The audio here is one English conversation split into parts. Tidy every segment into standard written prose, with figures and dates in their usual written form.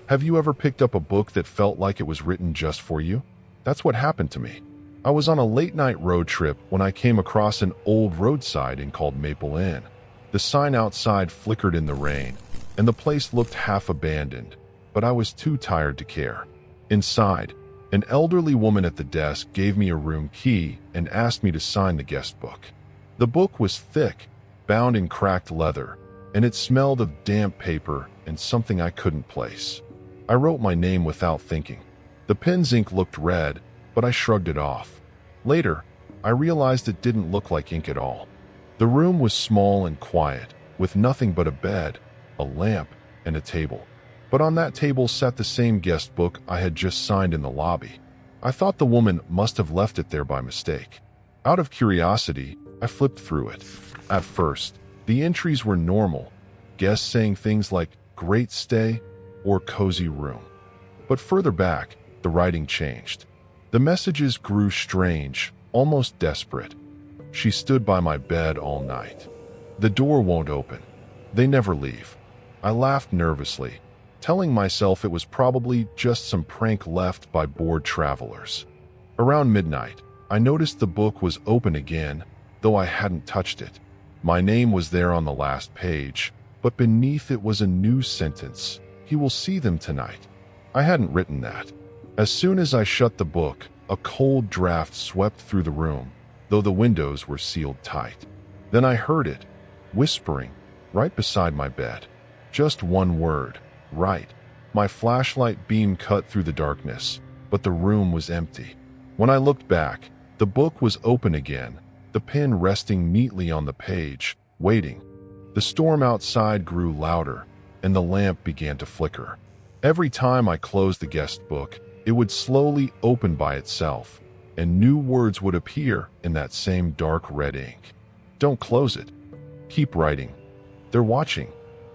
Have you ever picked up a book that felt like it was written just for you? That's what happened to me. I was on a late-night road trip when I came across an old roadside inn called Maple Inn. The sign outside flickered in the rain, and the place looked half abandoned, but I was too tired to care. Inside, an elderly woman at the desk gave me a room key and asked me to sign the guest book. The book was thick, bound in cracked leather, and it smelled of damp paper and something I couldn't place. I wrote my name without thinking. The pen's ink looked red, but I shrugged it off. Later, I realized it didn't look like ink at all. The room was small and quiet, with nothing but a bed, a lamp, and a table. But on that table sat the same guest book I had just signed in the lobby. I thought the woman must have left it there by mistake. Out of curiosity, I flipped through it. At first, the entries were normal, guests saying things like, "Great stay," or "Cozy room." But further back, the writing changed. The messages grew strange, almost desperate. "She stood by my bed all night. The door won't open. They never leave." I laughed nervously, telling myself it was probably just some prank left by bored travelers. Around midnight, I noticed the book was open again, though I hadn't touched it. My name was there on the last page, but beneath it was a new sentence: "He will see them tonight." I hadn't written that. As soon as I shut the book, a cold draft swept through the room, though the windows were sealed tight. Then I heard it, whispering, right beside my bed. Just one word: "Right." My flashlight beam cut through the darkness, but the room was empty. When I looked back, the book was open again, the pen resting neatly on the page, waiting. The storm outside grew louder, and the lamp began to flicker. Every time I closed the guest book, it would slowly open by itself, and new words would appear in that same dark red ink. "Don't close it. Keep writing. They're watching."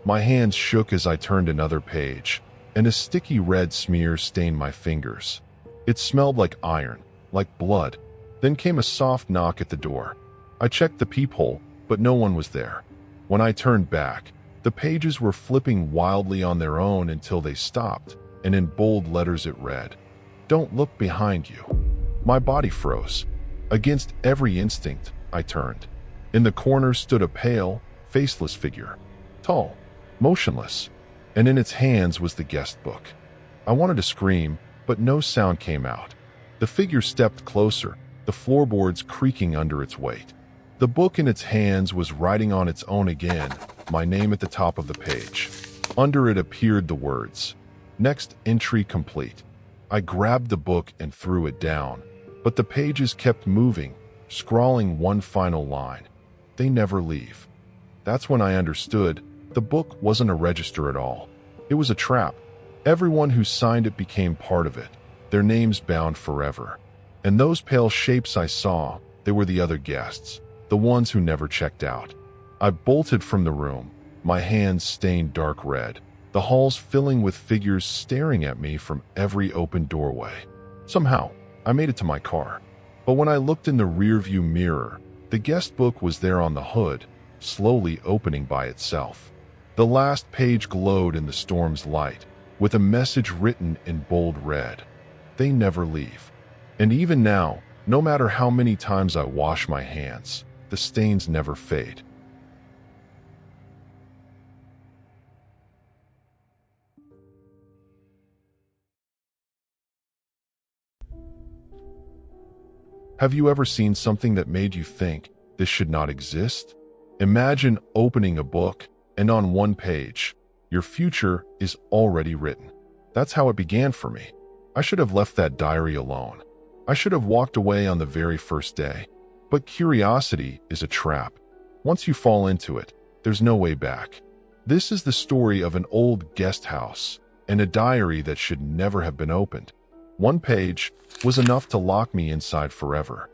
My hands shook as I turned another page, and a sticky red smear stained my fingers. It smelled like iron, like blood. Then came a soft knock at the door. I checked the peephole, but no one was there. When I turned back, the pages were flipping wildly on their own until they stopped, and in bold letters it read, "Don't look behind you." My body froze. Against every instinct, I turned. In the corner stood a pale, faceless figure, tall, motionless, and in its hands was the guest book. I wanted to scream, but no sound came out. The figure stepped closer, the floorboards creaking under its weight. The book in its hands was writing on its own again, my name at the top of the page. Under it appeared the words, "Next entry complete." I grabbed the book and threw it down, but the pages kept moving, scrawling one final line: "They never leave." That's when I understood the book wasn't a register at all. It was a trap. Everyone who signed it became part of it, their names bound forever. And those pale shapes I saw, they were the other guests, the ones who never checked out. I bolted from the room, my hands stained dark red, the halls filling with figures staring at me from every open doorway. Somehow, I made it to my car. But when I looked in the rearview mirror, the guest book was there on the hood, slowly opening by itself. The last page glowed in the storm's light, with a message written in bold red: "They never leave." And even now, no matter how many times I wash my hands, the stains never fade. Have you ever seen something that made you think, this should not exist? Imagine opening a book, and on one page, your future is already written. That's how it began for me. I should have left that diary alone. I should have walked away on the very first day. But curiosity is a trap. Once you fall into it, there's no way back. This is the story of an old guest house and a diary that should never have been opened. One page was enough to lock me inside forever.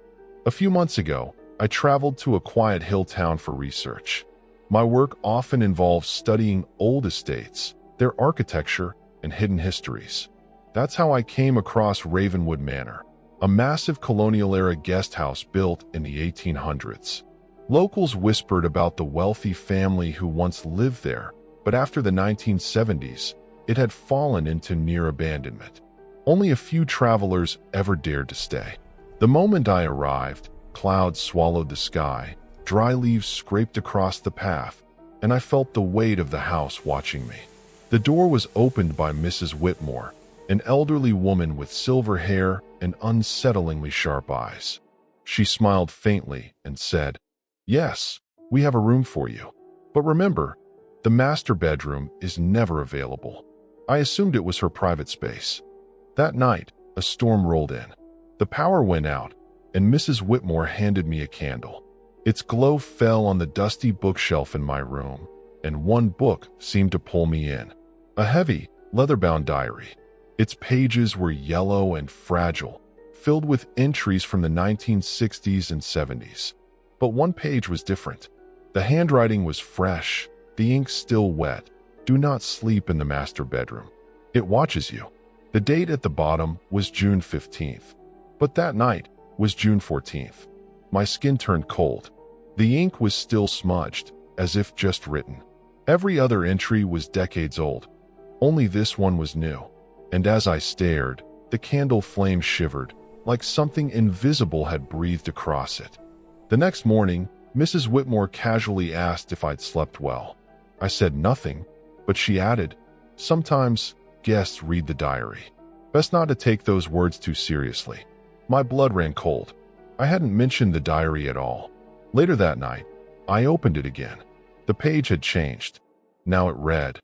A few months ago, I traveled to a quiet hill town for research. My work often involves studying old estates, their architecture, and hidden histories. That's how I came across Ravenwood Manor, a massive colonial-era guest house built in the 1800s. Locals whispered about the wealthy family who once lived there, but after the 1970s, It had fallen into near abandonment. Only a few travelers ever dared to stay. The moment I arrived, clouds swallowed the sky, dry leaves scraped across the path, and I felt the weight of the house watching me. The door was opened by Mrs. Whitmore, an elderly woman with silver hair and unsettlingly sharp eyes. She smiled faintly and said, "Yes, we have a room for you. But remember, the master bedroom is never available." I assumed it was her private space. That night, a storm rolled in. The power went out, and Mrs. Whitmore handed me a candle. Its glow fell on the dusty bookshelf in my room, and one book seemed to pull me in. A heavy, leather-bound diary. Its pages were yellow and fragile, filled with entries from the 1960s and 70s. But one page was different. The handwriting was fresh, the ink still wet. "Do not sleep in the master bedroom. It watches you." The date at the bottom was June 15th, but that night was June 14th. My skin turned cold. The ink was still smudged, as if just written. Every other entry was decades old. Only this one was new. And as I stared, the candle flame shivered, like something invisible had breathed across it. The next morning, Mrs. Whitmore casually asked if I'd slept well. I said nothing, but she added, "Sometimes guests read the diary. Best not to take those words too seriously." My blood ran cold. I hadn't mentioned the diary at all. Later that night, I opened it again. The page had changed. Now it read,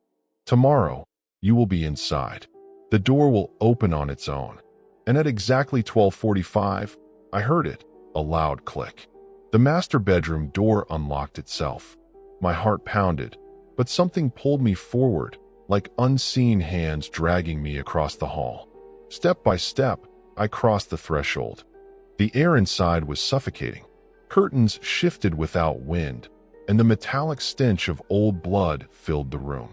"Tomorrow, you will be inside. The door will open on its own." And at exactly 12:45, I heard it, a loud click. The master bedroom door unlocked itself. My heart pounded, but something pulled me forward, like unseen hands dragging me across the hall. Step by step, I crossed the threshold. The air inside was suffocating. Curtains shifted without wind, and the metallic stench of old blood filled the room.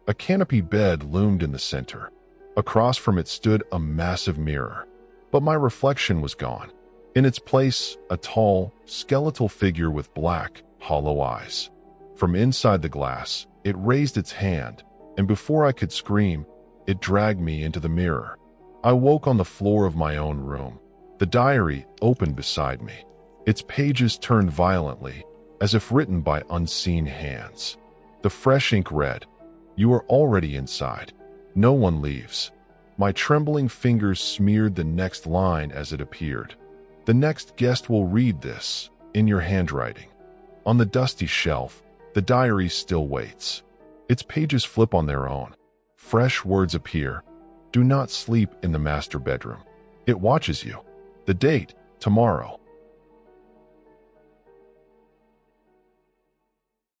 A canopy bed loomed in the center. Across from it stood a massive mirror, but my reflection was gone. In its place, a tall, skeletal figure with black, hollow eyes. From inside the glass, it raised its hand, and before I could scream, it dragged me into the mirror. I woke on the floor of my own room. The diary opened beside me. Its pages turned violently, as if written by unseen hands. The fresh ink read, "You are already inside. No one leaves." My trembling fingers smeared the next line as it appeared. "The next guest will read this, in your handwriting." On the dusty shelf, the diary still waits. Its pages flip on their own. Fresh words appear. "Do not sleep in the master bedroom. It watches you." The date, tomorrow.